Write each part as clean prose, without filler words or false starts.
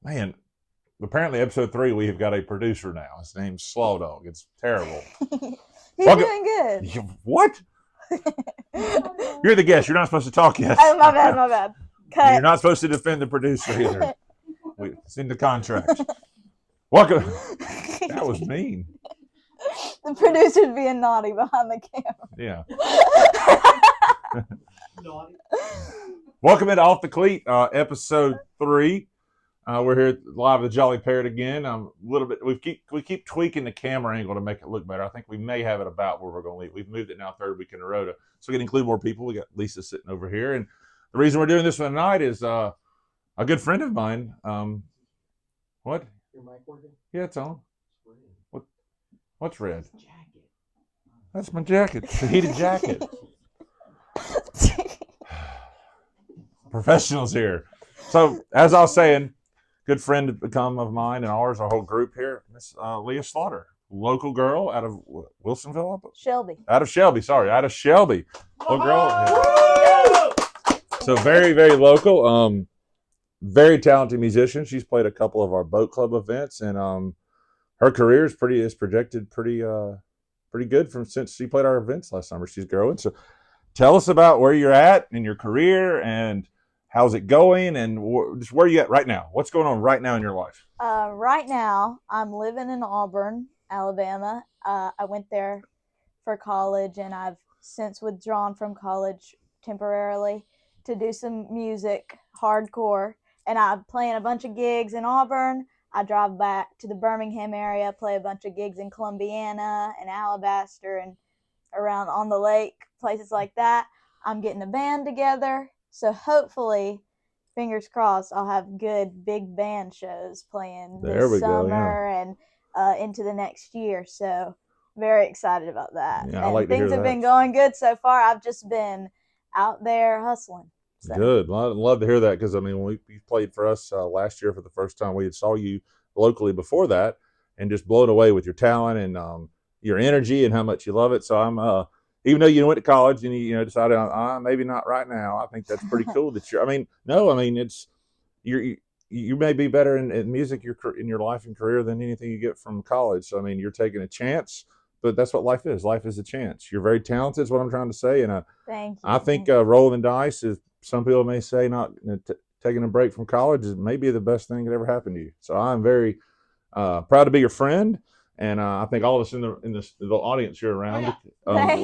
Man, apparently episode 3 we have got a producer now. His name's Slow Dog. It's terrible. He's Welcome- doing good. What? You're the guest. You're not supposed to talk yet. Oh, my bad. Cut. You're not supposed to defend the producer either. It's in the contract. Welcome. That was mean. The producer's being naughty behind the camera. Yeah. Welcome into Off the Cleat, episode 3. We're here live with the Jolly Parrot again. A little bit. We keep tweaking the camera angle to make it look better. I think we may have it about where we're going to leave. We've moved it now third week in a row, so we can include more people. We got Lisa sitting over here, and the reason we're doing this one tonight is a good friend of mine. What? Your mic working? Yeah, it's on. What's red? Jacket. That's my jacket. It's a heated jacket. Professionals here. So, as I was saying, good friend to become of mine and ours, our whole group here, Miss Leah Slaughter, local girl out of Wilsonville? Shelby. Out of Shelby. Little girl. So very, very local. Very talented musician. She's played a couple of our boat club events, and her career is projected pretty good since she played our events last summer. She's growing. So tell us about where you're at in your career and how's it going, and just where you at right now. What's going on right now in your life? Right now, I'm living in Auburn, Alabama. I went there for college, and I've since withdrawn from college temporarily to do some music, hardcore. And I'm playing a bunch of gigs in Auburn. I drive back to the Birmingham area, play a bunch of gigs in Columbiana and Alabaster and around on the lake, places like that. I'm getting a band together. So hopefully, fingers crossed, I'll have good big band shows playing this summer and into the next year. So very excited about that. Yeah, I like to hear things have that. been going good so far. I've just been out there hustling. So. Good. Well, I'd love to hear that because, I mean, when you played for us last year for the first time, we had saw you locally before that and just blown away with your talent and your energy and how much you love it. So I'm, even though you went to college and you decided, maybe not right now, I think that's pretty cool that it's, you may be better in music in your life and career than anything you get from college. So, I mean, you're taking a chance. But that's what life is. Life is a chance. You're very talented is what I'm trying to say. And Thank you. I think rolling the dice is, some people may say, not taking a break from college is maybe the best thing that ever happened to you. So I'm very proud to be your friend. And I think all of us in the audience here around, I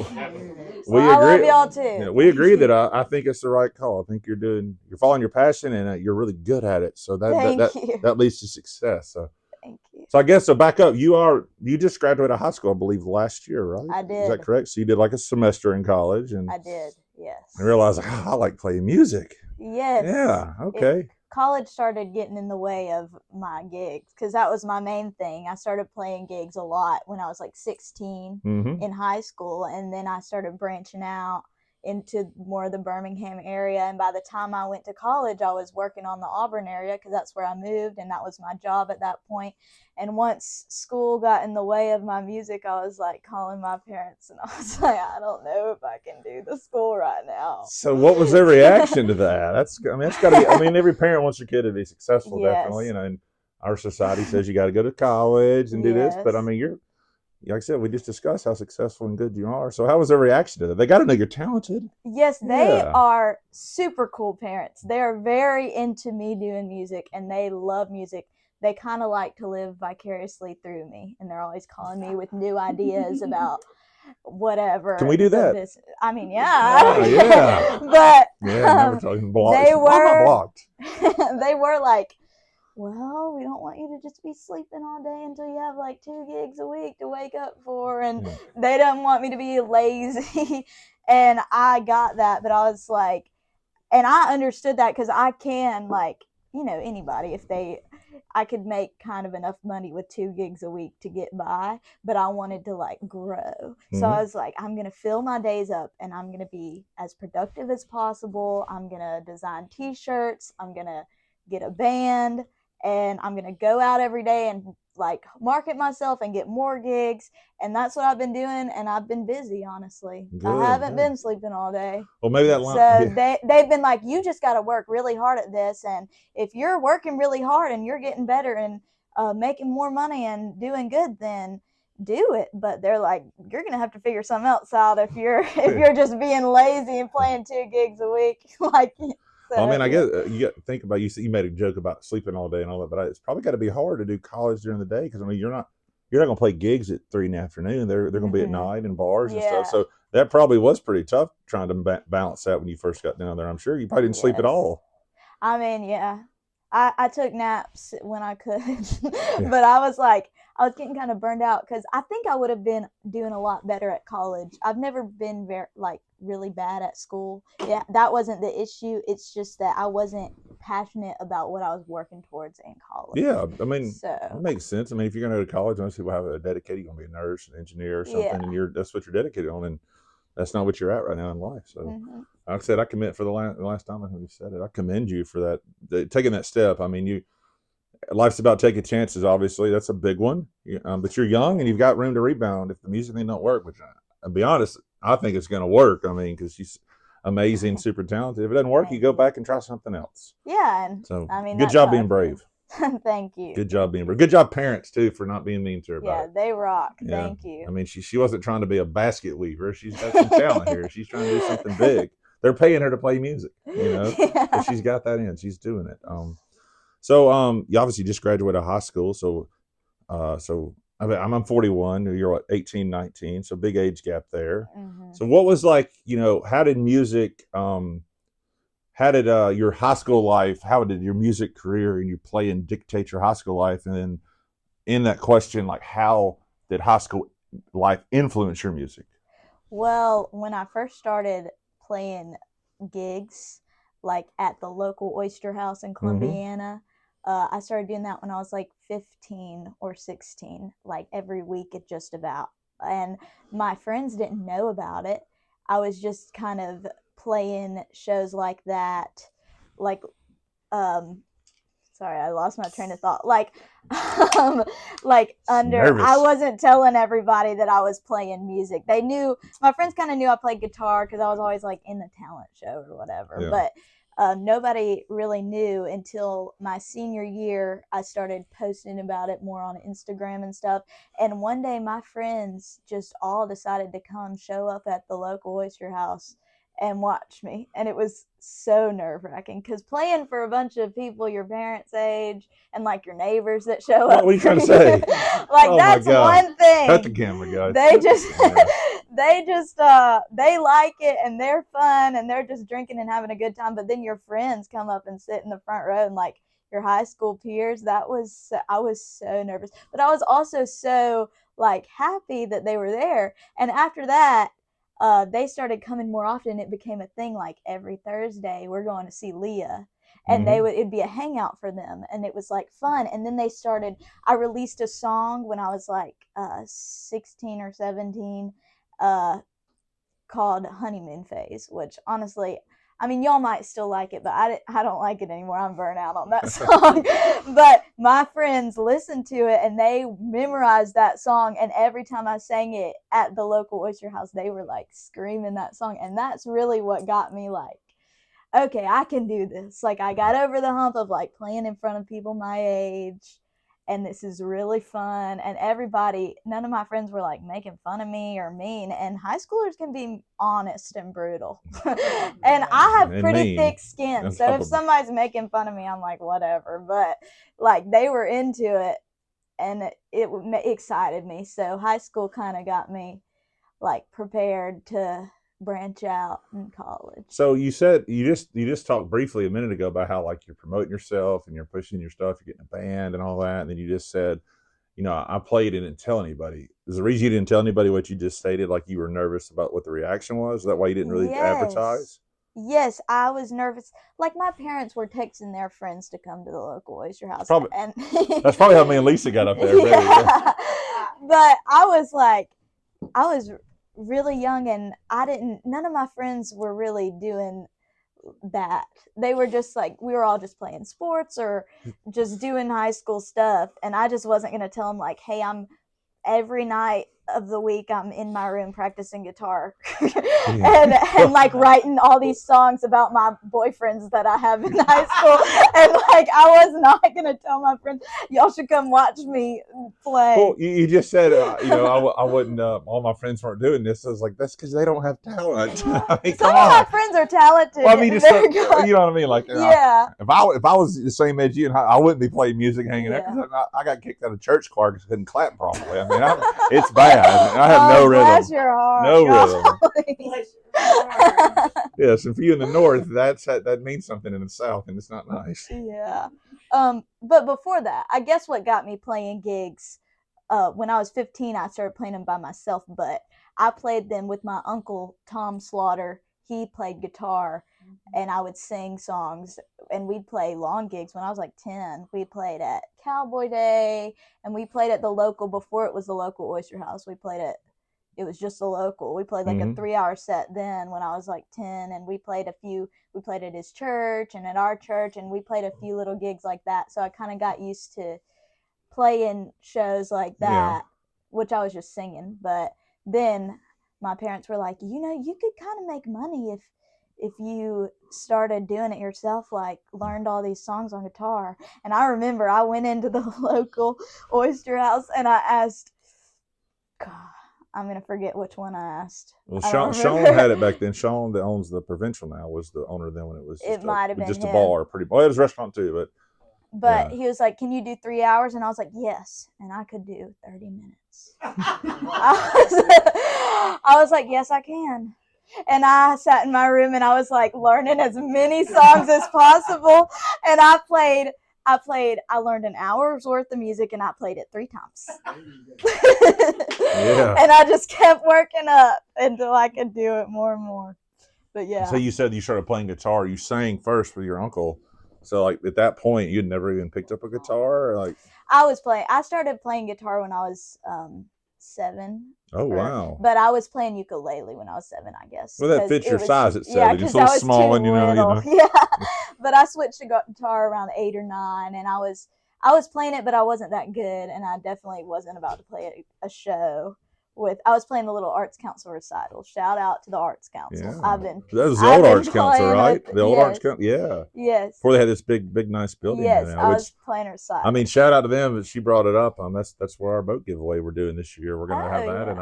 we agree. love y'all too. Yeah, we agree that I think it's the right call. I think you're following your passion and you're really good at it. So that leads to success. So. Thank you. So I guess, back up, you just graduated high school, I believe, last year, right? I did. Is that correct? So you did like a semester in college, and I did, yes. I realized I like playing music. Yes. Yeah. Okay. College started getting in the way of my gigs because that was my main thing. I started playing gigs a lot when I was like 16 in high school, and then I started branching out into more of the Birmingham area. And by the time I went to college, I was working on the Auburn area because that's where I moved and that was my job at that point. And once school got in the way of my music, I was like calling my parents and I was like, I don't know if I can do the school right now. So what was their reaction to that? That's got to be, every parent wants their kid to be successful, Yes. definitely. And our society says you got to go to college and do this. But I mean, you're, like I said, we just discussed how successful and good you are. So how was their reaction to that? They got to know you're talented. Yes, they are super cool parents. They are very into me doing music and they love music. They kind of like to live vicariously through me. And they're always calling me with new ideas about whatever. Can we do that? I mean, yeah. Yeah. But never talking blocked. They were blocked. They were like, well, we don't want you to just be sleeping all day until you have like 2 gigs a week to wake up for. And they don't want me to be lazy. And I got that. But I was like, and I understood that because I can, like, anybody, I could make kind of enough money with 2 gigs a week to get by. But I wanted to like grow. So I was like, I'm going to fill my days up and I'm going to be as productive as possible. I'm going to design t-shirts. I'm going to get a band. and I'm gonna go out every day and like market myself and get more gigs, and that's what I've been doing, and I've been busy, honestly. I Good, haven't good. been sleeping all day. Well, maybe that line. So Yeah. they've been like, you just got to work really hard at this, and if you're working really hard and you're getting better and making more money and doing good, then do it. But they're like, you're gonna have to figure something else out if you're just being lazy and playing 2 gigs a week. Like, Well, I so mean, I yeah. guess you got to think about, you made a joke about sleeping all day and all that, but it's probably got to be hard to do college during the day because I mean you're not going to play gigs at 3 in the afternoon. They're going to be at Mm-mm. night in bars and stuff. Yeah. So that probably was pretty tough trying to balance that when you first got down there. I'm sure you probably didn't sleep at Yes. all. I mean, yeah. I took naps when I could, Yeah. but I was getting kind of burned out because I think I would have been doing a lot better at college. I've never been very like really bad at school. Yeah, that wasn't the issue. It's just that I wasn't passionate about what I was working towards in college. Yeah, I mean, that So makes sense. I mean, if you're going to go to college, most people have a dedicated, you're going to be a nurse, an engineer, or something, and yeah. that's what you're dedicated on, and that's not what you're at right now in life. So, Hmm. like I said, I commit for the last time I think you said it. I commend you for taking that step. I mean, life's about taking chances. Obviously, that's a big one. But you're young and you've got room to rebound if the music thing don't work. Which, I'll be honest, I think it's going to work. I mean, because she's amazing, super talented. If it doesn't work, you Thank go you. back and try something else. Yeah, and So, I mean good that's job how I being feel. brave. Thank you. Good job Thank being you. brave. Good job, parents too, for not being mean to her about Yeah, it. they rock. Yeah, Thank you. I mean, she wasn't trying to be a basket weaver. She's got some talent here. She's trying to do something big. They're paying her to play music, so Yeah. she's got that in. She's doing it. So you obviously just graduated high school. So I mean, I'm 41. You're what, 18, 19. So big age gap there. Hmm. So what was like, how did music, how did your high school life, how did your music career and your playing dictate your high school life? And then in that question, like how did high school life influence your music? Well, when I first started playing gigs, like at the local oyster house in Mm-hmm. Columbiana, I started doing that when I was like 15 or 16, like every week at just about. And my friends didn't know about it. I was just kind of playing shows like that, like um, sorry, I lost my train of thought. Um, like I Nervous. wasn't telling everybody that I was playing music. They knew, my friends kind of knew I played guitar because I was always like in the talent show or whatever. Yeah. But nobody really knew until my senior year. I started posting about it more on Instagram and stuff. And one day, my friends just all decided to come show up at the local oyster house and watch me, and it was so nerve-wracking because playing for a bunch of people your parents age and like your neighbors that show What up are you for trying to you, say? like Oh my that's God. one Cut the thing. camera, guys. They just Yeah. they like it and they're fun and they're just drinking and having a good time, but then your friends come up and sit in the front row and like your high school peers, I was so nervous, but I was also so like happy that they were there. And after that, they started coming more often. It became a thing. Like every Thursday, we're going to see Leah, and Mm-hmm. it'd be a hangout for them, and it was like fun. And then they started. I released a song when I was like 16 or 17, uh, called Honeymoon Phase, which honestly, I mean, y'all might still like it, but I don't like it anymore. I'm burnt out on that song. But my friends listened to it and they memorized that song. And every time I sang it at the local oyster house, they were like screaming that song. And that's really what got me like, okay, I can do this. Like, I got over the hump of like playing in front of people my age, and this is really fun. And everybody, none of my friends were like making fun of me or mean. And high schoolers can be honest and brutal. And I have And pretty mean thick skin. on So top if of it. somebody's making fun of me, I'm like, whatever. But like, they were into it, and it excited me. So high school kind of got me like prepared to branch out in college. So you said you just talked briefly a minute ago about how like you're promoting yourself and you're pushing your stuff, you're getting a band and all that, and then you just said, I played and didn't tell anybody. Is the reason you didn't tell anybody what you just stated, like you were nervous about what the reaction was? Is that why you didn't really Yes. advertise? Yes, I was nervous. Like my parents were texting their friends to come to the local oyster It's house, probably and that's probably how me and Lisa got up there. Maybe. Yeah. yeah. But I was like, I was really young, and I didn't. None of my friends were really doing that. They were just like, we were all just playing sports or just doing high school stuff. And I just wasn't going to tell them, like, hey, every night of the week I'm in my room practicing guitar and like writing all these songs about my boyfriends that I have in high school. And like, I was not gonna tell my friends, y'all should come watch me play. Well, you just said, I wouldn't, all my friends weren't doing this. I was like, that's because they don't have talent. I mean, some of my friends are talented. Well, I mean, just you know what I mean? Like, yeah. If I was the same as you, I wouldn't be playing music hanging out. I got kicked out of church choir because I couldn't clap properly. I mean, it's bad. I have no rhythm. Bless your heart. No rhythm. Yes, and for you in the north, that means something in the south, and it's not nice. Yeah. But before that, I guess what got me playing gigs, when I was 15, I started playing them by myself, but I played them with my uncle, Tom Slaughter. He played guitar, and I would sing songs, and we'd play long gigs. When I was like 10, we played at Cowboy Day, and we played at the local, before it was the local Oyster House. We played at, it was just the local. We played like a 3-hour set then when I was like 10, and we played at his church and at our church, and we played a few little gigs like that. So I kind of got used to playing shows like that, which I was just singing. But then my parents were like, you could kind of make money if you started doing it yourself, like learned all these songs on guitar. And I remember I went into the local Oyster House and I asked, God, I'm going to forget which one I asked. Well, Sean had it back then. Sean, that owns the Provincial now, was the owner then when it was it might have been just him. A bar. Well, it was a restaurant too, but he was like, can you do 3 hours? And I was like, yes. And I could do 30 minutes. I was like, yes, I can. And I sat in my room and I was like learning as many songs as possible. And I learned an hour's worth of music and I played it 3 times. And I just kept working up until I could do it more and more. But yeah. So you said you started playing guitar. You sang first with your uncle. So like at that point, you'd never even picked up a guitar? Or like I started playing guitar when I was 7. Oh, wow. But I was playing ukulele when I was 7, I guess. Well, that fits your size at 7. Yeah, you're so small and you know. Yeah. But I switched to guitar around 8 or 9, and I was playing it, but I wasn't that good, and I definitely wasn't about to play a show. I was playing the little Arts Council recital. Shout out to the Arts Council. Yeah. That was the old Arts Council, right? The old Arts Council, yeah. Yes. Before they had this big, nice building. Yes, I was playing recital. I mean, shout out to them. She brought it up. That's where our boat giveaway we're doing this year. We're going to have that, and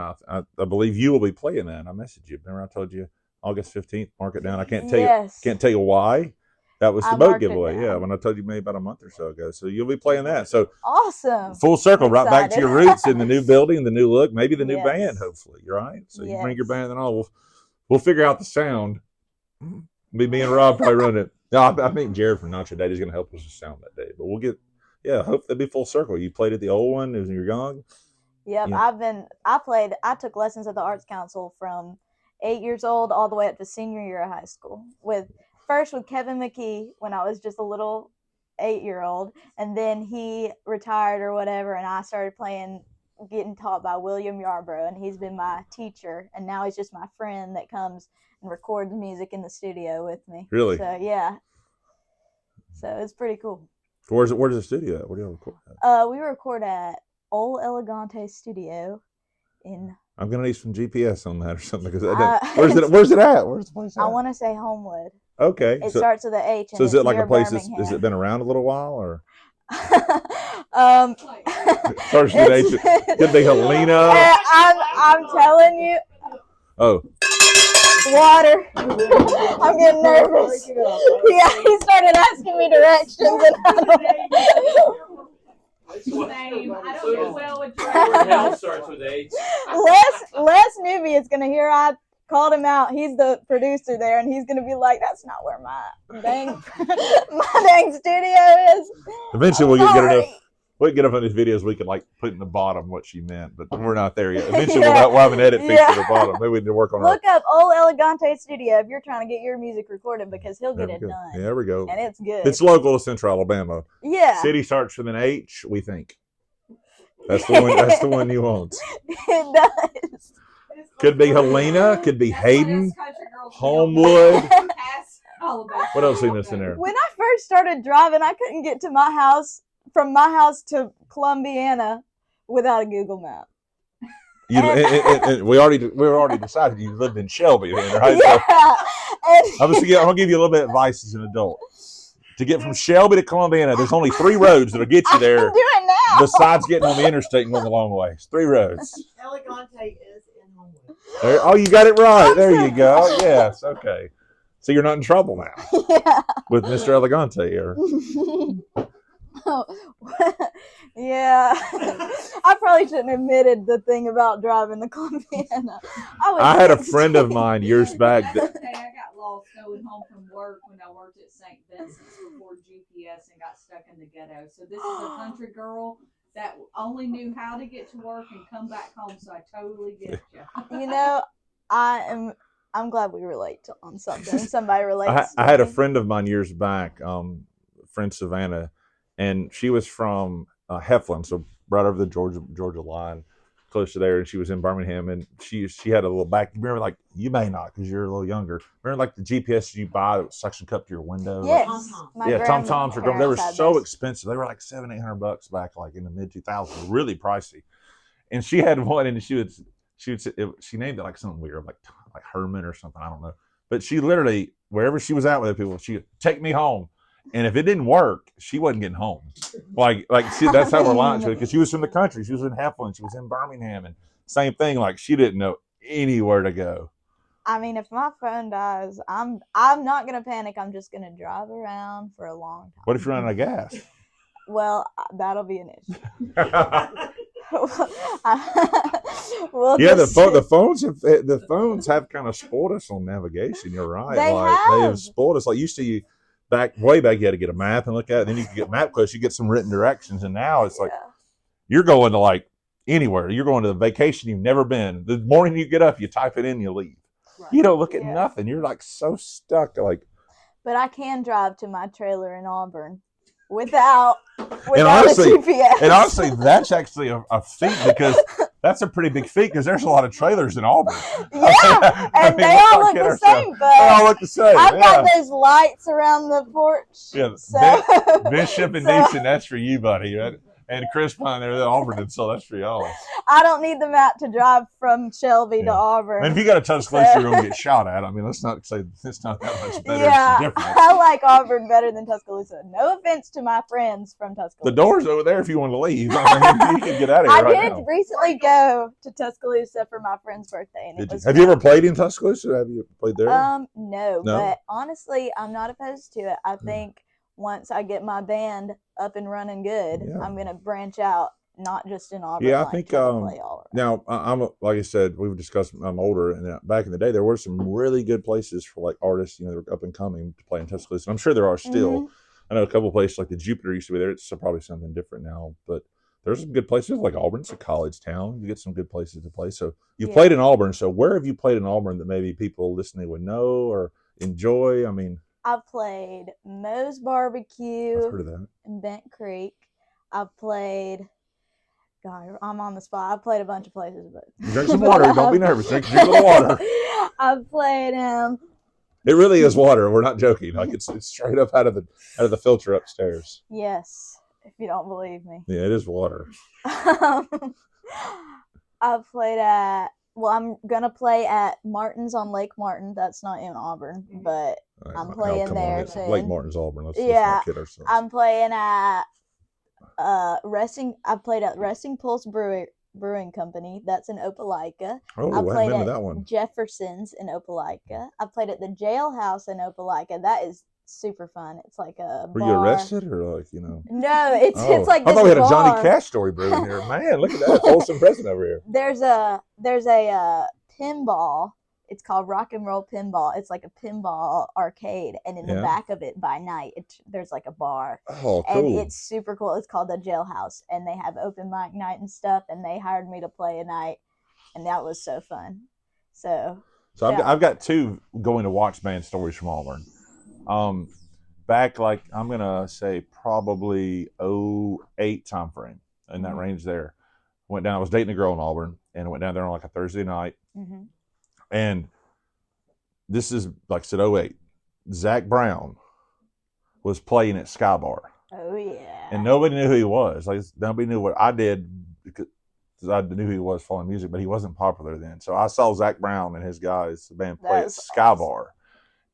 I believe you will be playing that. I messaged you. Remember I told you August 15th, mark it down. I can't tell you why. That was the boat giveaway, when I told you maybe about a month or so ago. So you'll be playing that. So awesome. Full circle, right back to your roots in the new building, the new look, maybe the new band, hopefully. You're right. So you bring your band and all. We'll figure out the sound. Me and Rob probably run it. No, I think Jared from Nacho Daddy's going to help us with sound that day. But we'll get, hope that'll be full circle. You played at the old one when you were young. Yep, I took lessons at the Arts Council from 8 years old all the way up to senior year of high school first with Kevin McKee when I was just a little 8-year-old, and then he retired or whatever, and I started getting taught by William Yarbrough, and he's been my teacher, and now he's just my friend that comes and records music in the studio with me. Really? So yeah. So it's pretty cool. Where's the studio at? Where do you record at? We record at Ol Elegante Studio in. I'm gonna need some GPS on that or something because where's it at? Where's the place at? I want to say Homewood. Okay. It starts with an H. So is it like a place has it been around a little while or? Starts with an H. Could be Helena. I'm telling you. Oh. Water. I'm getting nervous. Yeah, he started asking me directions and I don't Same. I don't do well with directions. Starts with H. Les Newby is gonna hear I called him out. He's the producer there, and he's gonna be like, "That's not where my dang studio is." Eventually, we'll get enough. We can get up on these videos. We can like put in the bottom what she meant, but we're not there yet. Eventually, we'll have an edit feature at the bottom. Maybe we need to work on. Look up Ol Elegante Studio if you're trying to get your music recorded because he'll get it done. Yeah, there we go. And it's good. It's local to Central Alabama. Yeah. City starts with an H. We think that's the one. That's the one you want. It does. Could be Helena. Could be Hayden. Homewood. all about What else are you missing there? When I first started driving, I couldn't get to my house from my house to Columbiana without a Google map. And we already decided you lived in Shelby then, right? Yeah. I'm gonna give you a little bit of advice as an adult. To get from Shelby to Columbiana, there's only 3 roads that'll get you there. I can do it now. Besides getting on the interstate and going the long way, it's 3 roads. Elegante is in Homewood. There, oh, you got it right. There you go. Yes. Okay. So you're not in trouble now Yeah. with Mr. Elegante here. Yeah. I probably shouldn't have admitted the thing about driving the Columbiana. I had a friend of mine years back That's that okay. I got lost going home from work when I worked at St. Vincent's before GPS and got stuck in the ghetto. So this is a country girl that only knew how to get to work and come back home. So I totally get you. You know, I'm glad we relate on something. Somebody relates. I had a friend of mine years back, friend Savannah, and she was from Heflin, so right over the Georgia line, close to there. And she was in Birmingham, and she had a little back. Remember, like you may not because you're a little younger. Remember, like the GPS you buy that was suction cup to your window. Yes. Like, yeah, Tom Toms. They were so expensive. They were like $700-800 back, like in the mid 2000s, really pricey. And she had one, and she named it like something weird, like Herman or something. I don't know. But she literally, wherever she was at with other people, she would take me home. And if it didn't work, she wasn't getting home. Like see, that's how reliant she was, because she was from the country. She was in Heflin. She was in Birmingham, and same thing. Like she didn't know anywhere to go. I mean, if my phone dies, I'm not gonna panic. I'm just gonna drive around for a long time. What if you're running out of gas? Well, that'll be an issue. Yeah, the phones have kind of spoiled us on navigation. You're right. They have spoiled us. Like used to, way back, you had to get a map and look at it. Then you could get MapQuest. You get some written directions, and now it's like you're going to like anywhere. You're going to the vacation you've never been. The morning you get up, you type it in, you leave. Right. You don't look at nothing. You're like so stuck. Like, but I can drive to my trailer in Auburn without honestly, a GPS. And honestly, that's actually a feat, because that's a pretty big feat, because there's a lot of trailers in Auburn. Yeah, and they all look the same, but they all look the same. I've got those lights around the porch. Yeah, so, Bishop and Nation, that's for you, buddy. Right? And Chris Pine there, the Auburn, so that's for y'all. I don't need the map to drive from Shelby to Auburn. And if you got a Tuscaloosa, you're going to get shot at. I mean, let's not say it's not that much better. Yeah, it's different. I like Auburn better than Tuscaloosa. No offense to my friends from Tuscaloosa. The door's over there if you want to leave. I mean, you can get out of here I did recently go to Tuscaloosa for my friend's birthday. And Have you ever played in Tuscaloosa? Have you played there? No, but honestly, I'm not opposed to it. I think once I get my band up and running good, I'm going to branch out, not just in Auburn. Yeah, I think now I'm like I said, we've discussed. I'm older, and back in the day, there were some really good places for like artists, that were up and coming to play in Tuscaloosa. I'm sure there are still. Mm-hmm. I know a couple of places like the Jupiter used to be there. It's probably something different now, but there's some good places like Auburn. It's a college town. You get some good places to play. So you played in Auburn. So where have you played in Auburn that maybe people listening would know or enjoy? I mean, I've played Moe's Barbecue. I've heard of that. In Bent Creek. I've played. God, I'm on the spot. I've played a bunch of places, but drink some water. Don't be nervous. Drink a little water. I've played It really is water. We're not joking. Like it's straight up out of the filter upstairs. Yes, if you don't believe me. Yeah, it is water. I've played at. Well, I'm gonna play at Martin's on Lake Martin. That's not in Auburn, but I'm playing there soon. Lake Martin's Auburn. Let's not kid ourselves. I'm playing at I've played at Resting Pulse Brewing Company. That's in Opelika. Oh, I played at that one. Jefferson's in Opelika. I played at the Jailhouse in Opelika. That is super fun. It's like a Were bar. you arrested or like No, it's like this I thought we had bar. a Johnny Cash story brewing here. Man, look at that. Folsom Prison over here. There's a pinball. It's called Rock and Roll Pinball. It's like a pinball arcade, and in the back of it by night, there's like a bar. Oh, cool. And it's super cool. It's called the Jailhouse, and they have open mic night and stuff, and they hired me to play a night, and that was so fun. So I've got two going to watch band stories from Auburn. Back like I'm gonna say probably 2008 time frame in that range there. Went down. I was dating a girl in Auburn, and went down there on like a Thursday night. Mm-hmm. And this is like I said, 2008. Zach Brown was playing at Sky Bar. Oh yeah. And nobody knew who he was. Like nobody knew what I did because I knew who he was following music, but he wasn't popular then. So I saw Zach Brown and his guys, the band, play at That's Sky awesome. Bar.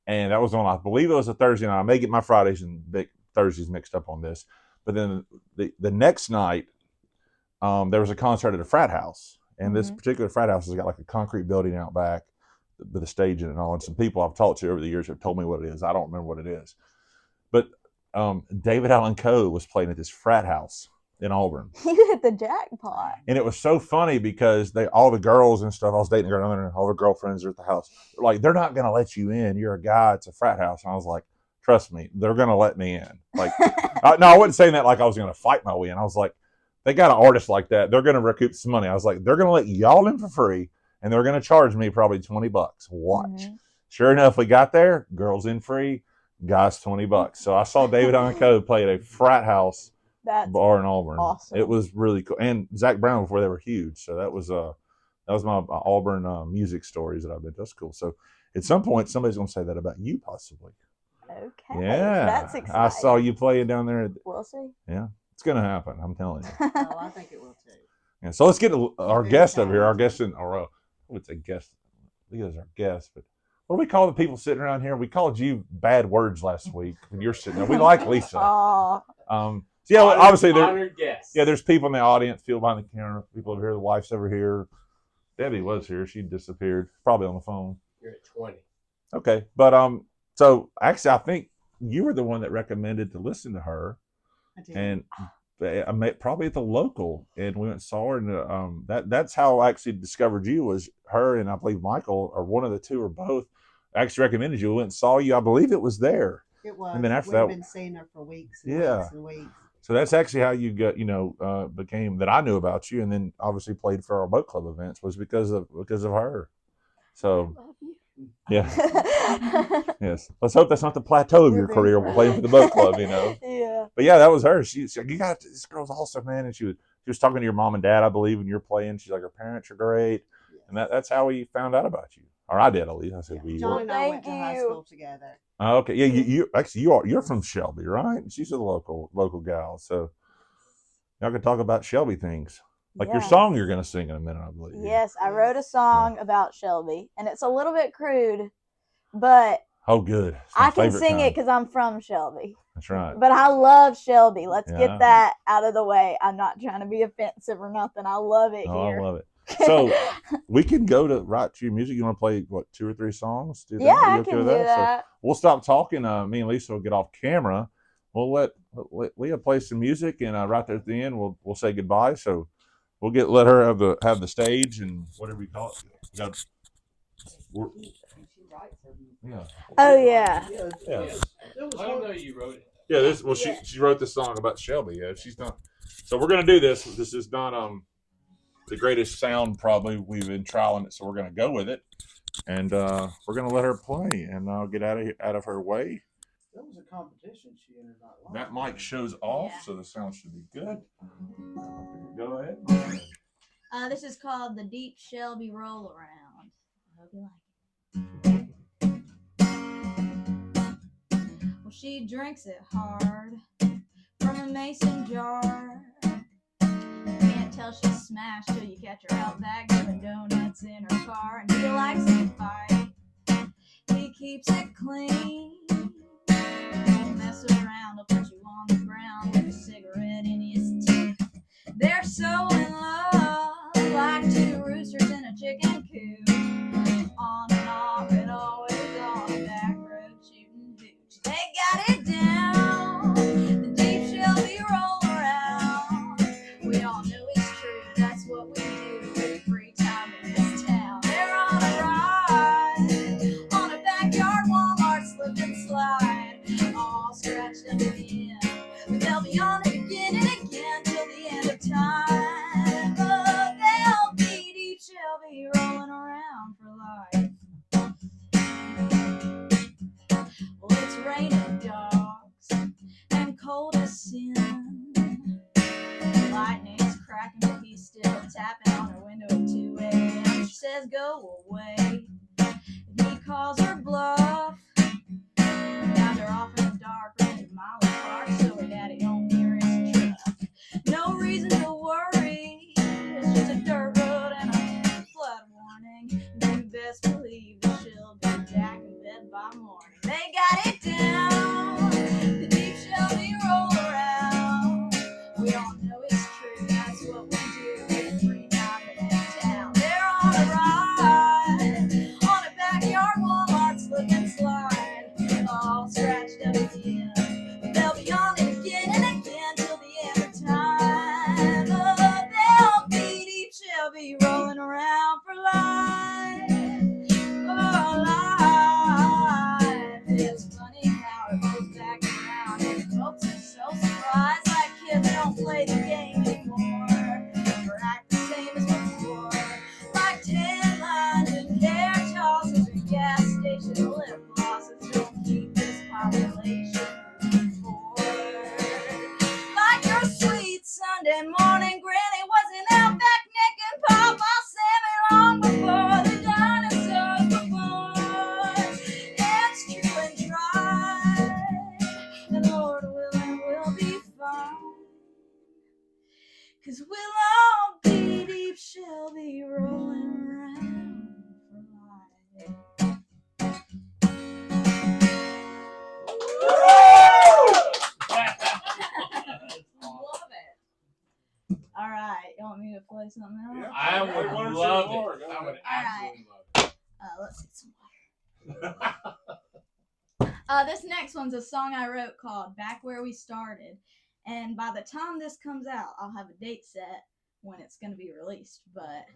And that was on, I believe it was a Thursday night. I may get my Fridays and Thursdays mixed up on this. But then the next night, there was a concert at a frat house. And this particular frat house has got like a concrete building out back with a stage in it and all. And some people I've talked to over the years have told me what it is. I don't remember what it is. But David Allen Coe was playing at this frat house in Auburn. You hit the jackpot. And it was so funny because all the girls and stuff, I was dating a girl and all the girlfriends are at the house. They're like, they're not going to let you in. You're a guy. It's a frat house. And I was like, trust me, they're going to let me in. Like, no, I wasn't saying that like I was going to fight my way in. I was like, they got an artist like that. They're going to recoup some money. I was like, they're going to let y'all in for free and they're going to charge me probably $20. Watch. Sure enough, we got there. Girls in free. Guys, $20. So I saw David Allen Coe play at a frat house bar in Auburn. Awesome. It was really cool. And Zach Brown before they were huge. So that was my Auburn music stories that I've been. That's cool. So at some point, somebody's going to say that about you, possibly. Okay. Yeah. That's exciting. I saw you playing down there. We'll see. Yeah. It's going to happen. I'm telling you. Oh, I think it will too. Yeah. So let's get our Very guest over here. Our talented. guest I would say guest. Leah's our guest, but what do we call the people sitting around here? We called you bad words last week when you're sitting there. We like Lisa. Oh. So yeah, obviously honored guests. yeah, there's people in the audience, people behind the camera, people over here. The wife's over here. Debbie was here. She disappeared, probably on the phone. You're at 20. Okay, but so actually, I think you were the one that recommended to listen to her, I did. and I met probably at the local, and we went and saw her, and that's how I actually discovered you was her, and I believe Michael or one of the two or both actually recommended you. We went and saw you. I believe it was there. It was. And then after We've that- been seeing her for weeks and Yeah. weeks and weeks. So that's actually how you got, became that I knew about you, and then obviously played for our boat club events was because of her. So yeah, yes. Let's hope that's not the plateau of your career playing for the boat club, Yeah. But yeah, that was her. She's like, you got this girl's awesome, man. And she was talking to your mom and dad, I believe, when you're playing. She's like, her parents are great, and that's how we found out about you, or I did at least. I said we. John and I went Thank to high you. school together. Okay, yeah, you're from Shelby, right? She's a local gal, so y'all can talk about Shelby things, like your Yes. song you're gonna sing in a minute, I believe. Yes, I wrote a song about Shelby, and it's a little bit crude, but Oh, good. It's my I can favorite sing it kind. because I'm from Shelby. That's right. But I love Shelby. Let's Yeah. get that out of the way. I'm not trying to be offensive or nothing. I love it Oh, here. I love it. So we can go to right to your music. You want to play what 2 or 3 songs? Do that? Yeah, Are you I okay can with do So that. we'll stop talking. Me and Lisa will get off camera. We'll let Leah play some music, and right there at the end, we'll say goodbye. So we'll let her have the stage and whatever you call it. Yeah. Oh yeah. Yeah. I don't know you wrote it. Yeah. She wrote this song about Shelby. Yeah. She's not. So we're gonna do this. This is not the greatest sound probably. We've been trialing it, so we're gonna go with it, and we're gonna let her play, and I'll get out of her way. That was a competition she entered not long. That mic shows off, Yeah. so the sound should be good. Go ahead. This is called the Deep Shelby Roll Around. I hope you like it. Well, she drinks it hard from a mason jar. Can't tell she's smashed till you catch her out back doing donuts in her car. And he likes to fight. He keeps it clean. Don't mess around, he'll put you on the ground with a cigarette in his teeth. They're so in love, like 2 roosters in a chicken coop. On and off and always on the back road shooting hooch. They got it down, the deep Shelby roll around. We all know it's true, that's what we do with free time in this town. They're on a ride, on a backyard Walmart slip and slide. All scratched up at the end, but they'll be on it again and again till the end of time. But they'll be deep Shelby rolling around for life. Well, it's raining dogs and cold as sin. Lightning's cracking, but he's still tapping on her window at 2 a.m. She says, go away. And he calls her bluff. eyes like kids don't play the game anymore, or act the same as before. Like tan lines and hair tosses and gas station lip glosses don't keep this population moving forward. Like your sweet Sunday morning granny was an outback necking Papa Sammy long before the dinosaurs were born. It's true and tried, and Lord willing we'll be fine. 'Cause we'll all be deep, shall be rolling around for life. Love it. All right, you want me to play something else? Yeah. I Hey, would one or two love more, it. go I ahead. would absolutely love it. Let's get some water. This next one's a song I wrote called Back Where We Started. And by the time this comes out, I'll have a date set when it's going to be released. But,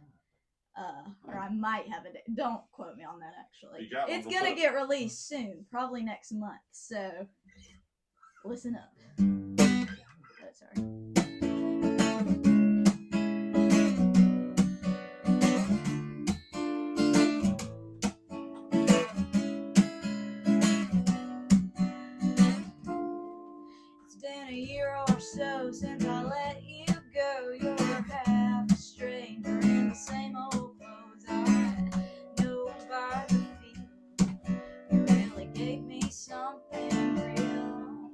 or I might have a date. Don't quote me on that, actually. You got one It's going to get released soon, probably next month. So, listen up. Oh, sorry. It's been a year or so since I let you go. You're half a stranger in the same old clothes I know by the feel. You really gave me something real.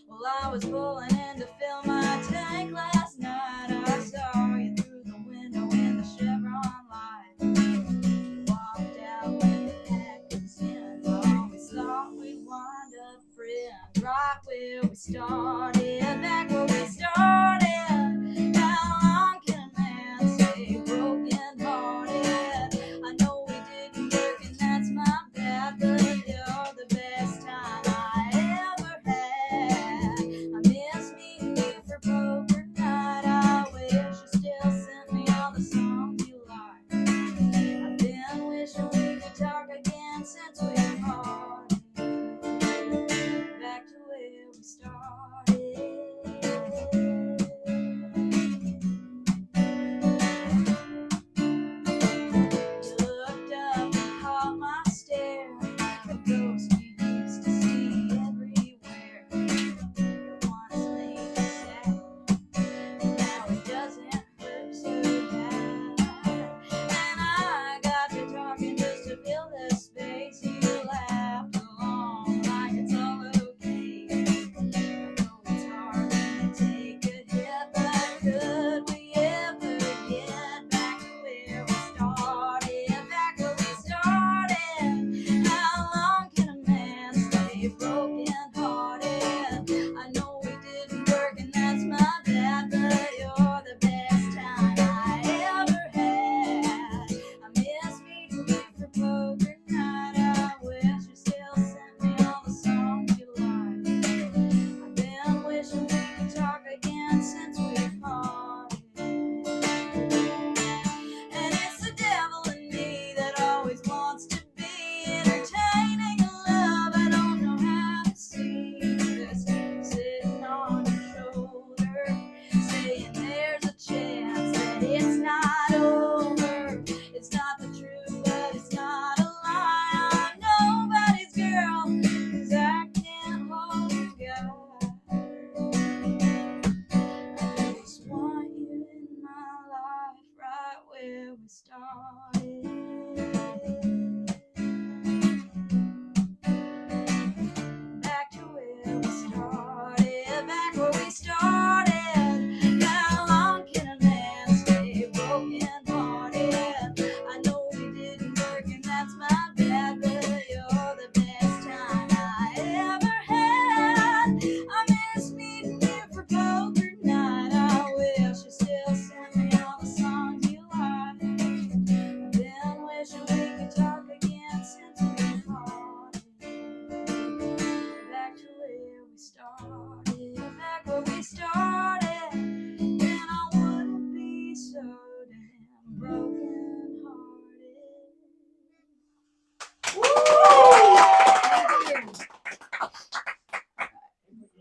Well, I was pulling in to fill my tank last night. I saw you through the window in the Chevron light. You walked out with the pack of sins. I always thought we'd wind up friends right where we started, back where we started. How long can a man stay broken hearted? I know we didn't work and that's my bad, but you're the best time I ever had. I miss meeting you for poker night. I wish you still sent me all the songs you like. I've been wishing we could talk again since we parted. Back to where we started.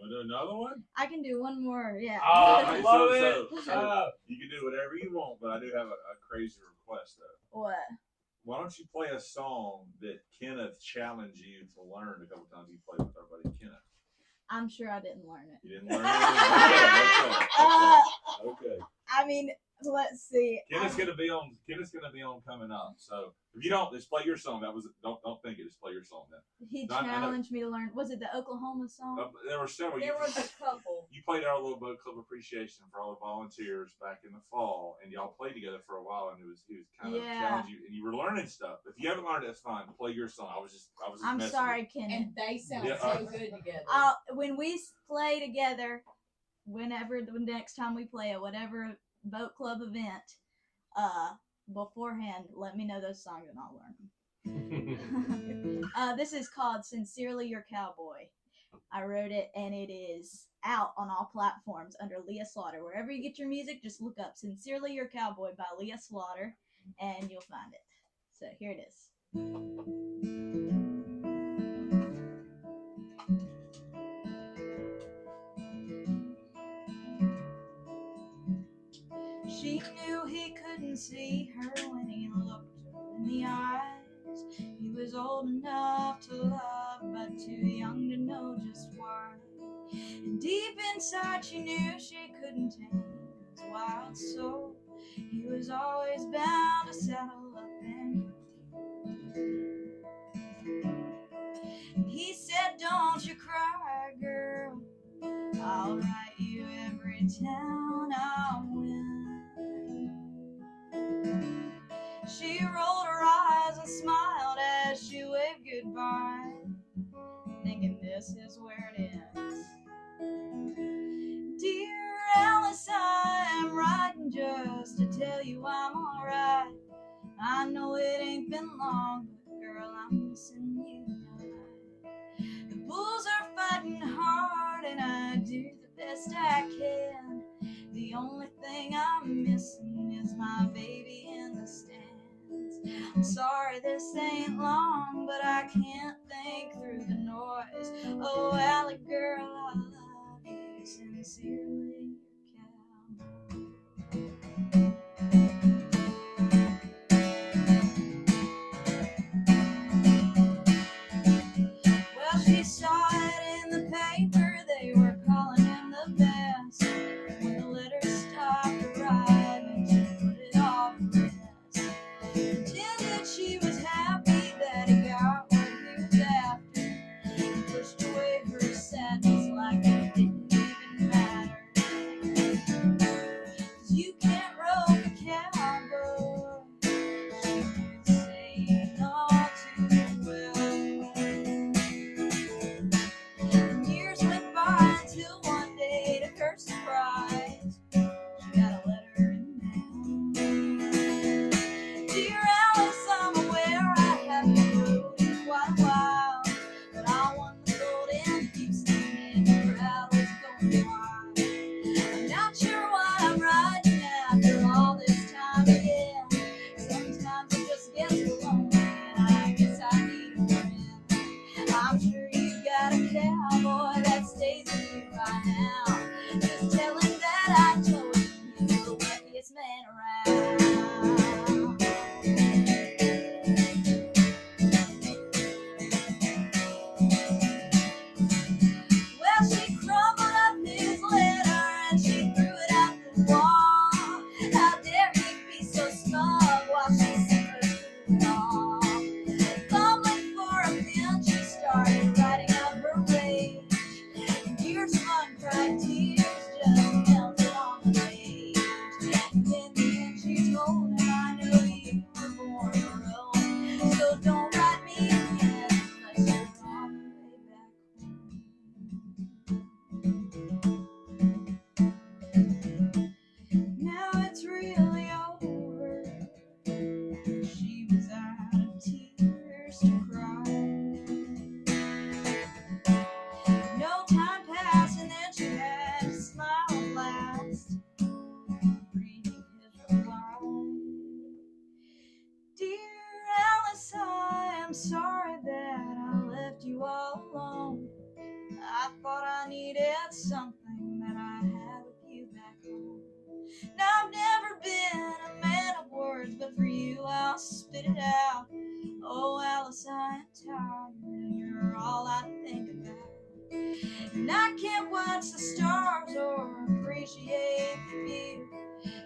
Want to do another one? I can do one more. Yeah. Oh, Okay, love so you can do whatever you want, but I do have a crazy request though. What? Why don't you play a song that Kenneth challenged you to learn a couple times? You played with our buddy Kenneth. I'm sure I didn't learn it. You didn't learn it. Okay. I mean, let's see. Kenneth's gonna be on coming up. So if you don't, just play your song. That was don't think it. Just play your song then. He No, I know. challenged me to learn. Was it the Oklahoma song? There were several. There was a couple. You played our little boat club appreciation for all the volunteers back in the fall, and y'all played together for a while, and he was kind of challenging you, and you were learning stuff. If you haven't learned it, that's fine. Play your song. I was just I'm messing sorry, with Kenny. And they sound Yeah, so good together. When we play together, whenever the next time we play at whatever boat club event, beforehand, let me know those songs and I'll learn them. This is called "Sincerely Your Cowboy." I wrote it, and it is out on all platforms under Leah Slaughter. Wherever you get your music, just look up "Sincerely Your Cowboy" by Leah Slaughter, and you'll find it. So here it is. She knew he couldn't see her when he looked her in the eyes. He was old enough to love, but too young to know just why. And deep inside she knew she couldn't tame his wild soul. He was always bound to settle up and he said, "Don't you cry, girl. I'll write you every town I win." She rolled her eyes and smiled as she waved goodbye, thinking this is where it ends. Dear Alice, I am writing just to tell you I'm alright. I know it ain't been long, but girl, I'm missing you tonight. The bulls are fighting hard and I do the best I can. The only thing I'm missing is my baby in the stands. I'm sorry this ain't long, but I can't think through the noise. Oh, Allie girl, I love you sincerely, your Well, she saw it in the paper, they were calling him the best. When the letters stopped arriving, she put it all to rest. Pretended she was happy that he got what he was after. He pushed away her sadness like it didn't even matter. 'Cause you can't rope a cowboy, she was saying all too well. And years went by until one day, to her surprise, she got a letter in the mail. Dear Alice, I'm aware I haven't wrote in quite a while, but I won the Golden Houston and the crowd was going wild. I'm not sure why I'm writing after all this time again. Sometimes it just gets lonely and I guess I need a friend. I'm sure you got a cowboy that stays with you right now. Just tell him that I told him he's the luckiest man around. Well, she crumpled up his letter and she threw it out the wall. How dare he be so smug while she secretly threw it off. Fumbling for a pen, she started writing out her rage. Years of uncried tears just melted on the page. And in the end she told him, I know you were born to roam, so don't write me again unless you're on the way back home. Now it's really over. She was out of tears to cry. No time passed and then she had that's something that I had with you back home. Now I've never been a man of words, but for you I'll spit it out. Oh, Alice, I am tired, and you're all I think about. And I can't watch the stars or appreciate the view,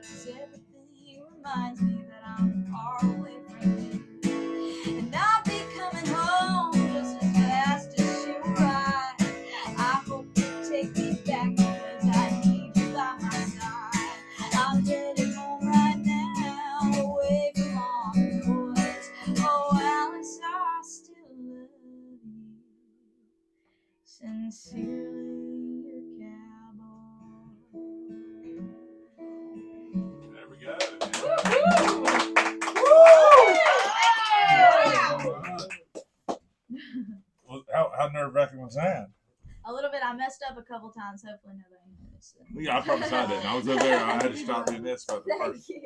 'cause everything reminds me that I'm far away from you. And I'll be coming home just as fast as you arrive. I hope you take me back because I need you by my side. I'm heading home right now, away from all the noise. Oh, Alice, I still love you. Sincerely, your cowboy. There we go. Well, how nerve-wracking was that? A little bit. I messed up a couple times. Hopefully nobody noticed it. Yeah, I promise I didn't. I was over there. I had to stop doing this. But Thank you.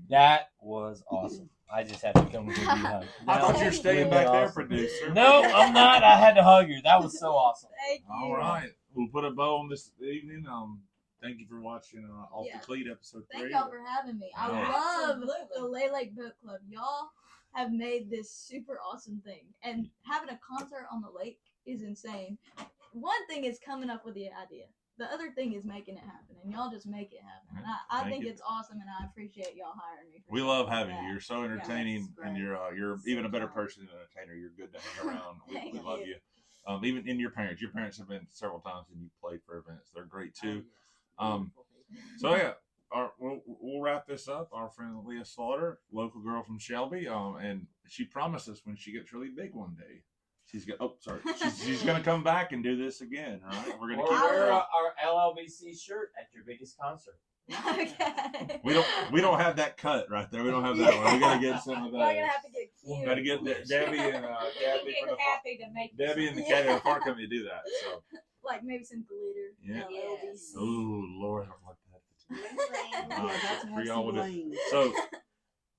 That was awesome. I just had to come and give you a hug. I thought you were staying Really back there, awesome. producer. No, I'm not. I had to hug you. That was so awesome. Thank you. All right. We'll put a bow on this evening. Thank you for watching Off Yeah. the Cleat episode 3. Thank y'all for having me. I Yeah. love the Lay Lake Boat Club. Y'all have made this super awesome thing. And having a concert on the lake is insane. One thing is coming up with the idea. The other thing is making it happen. And y'all just make it happen. And I Thank think you. it's awesome, and I appreciate y'all hiring me. We for love something having like you. that. You're so entertaining, great. and you're So even a better fun. person than an entertainer. You're good to hang around. we Thank love you. you. Even in your parents. Your parents have been several times, and you played for events. They're great too. So yeah, we'll wrap this up. Our friend Leah Slaughter, local girl from Shelby, and she promised us when she gets really big one day, she's gonna come back and do this again. Right? We're gonna Or keep wear her. our LLBC shirt at your biggest concert. Okay. We don't have that cut right there. We don't have that one. We gotta get some of We're that. gonna have to get cute. Gotta get Debbie and Kathy from the happy to make Debbie and the Yeah. Kathy Park Company to do that. So Like maybe some glitter. Yeah. LLBC. oh Lord, I don't like that. Yeah, that's for have y'all some with it. lanes. So,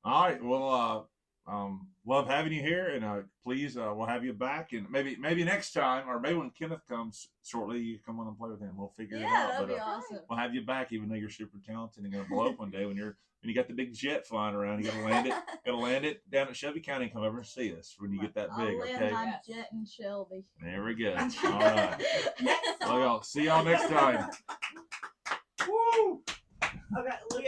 all right. Well, love having you here, and please, we'll have you back, and maybe next time, or maybe when Kenneth comes shortly, you come on and play with him. We'll figure it Yeah, out. that'd But be awesome. we'll have you back, even though you're super talented and gonna blow up one day when you got the big jet flying around. You gotta land it down at Shelby County and come over and see us when you get that big. I'll land Okay. my jet in Shelby. There we go. All right. Well, y'all, see y'all next time. Woo! Okay,